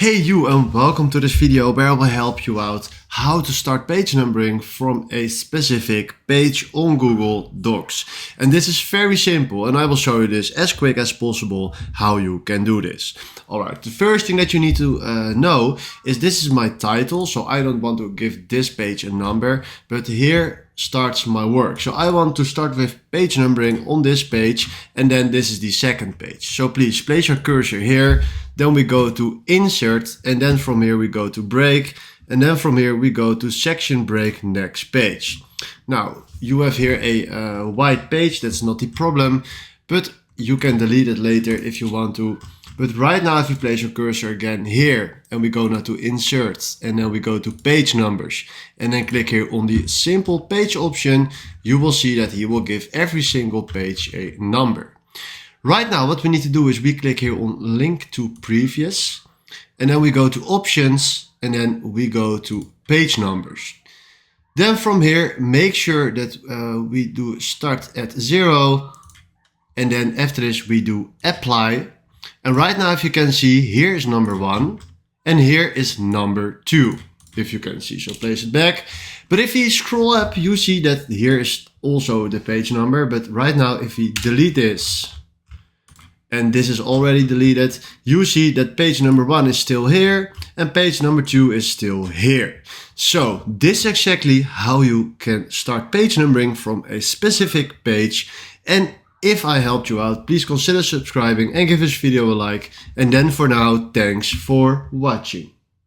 Hey you, and welcome to this video where I will help you out how to start page numbering from a specific page on Google Docs. And this is very simple, and I will show you this as quick as possible how you can do this. Alright, the first thing that you need to know is this is my title, so I don't want to give this page a number, but here starts my work. So I want to start with page numbering on this page, and then this is the second page. So please place your cursor here, then we go to insert, and then from here we go to break, and then from here we go to section break next page. Now you have here a white page, that's not the problem, but you can delete it later if you want to. But right now, if you place your cursor again here, and we go now to insert, and then we go to page numbers, and then click here on the simple page option, you will see that he will give every single page a number. Right now, what we need to do is we click here on link to previous, and then we go to options, and then we go to page numbers. Then from here, make sure that we do start at 0, and then after this we do apply. And right now, if you can see, here is number 1 and here is number 2, if you can see. So place it back. But if you scroll up, you see that here is also the page number. But right now, if we delete this, and this is already deleted, you see that page number 1 is still here and page number 2 is still here. So this is exactly how you can start page numbering from a specific page. And if I helped you out, please consider subscribing and give this video a like. And then for now, thanks for watching.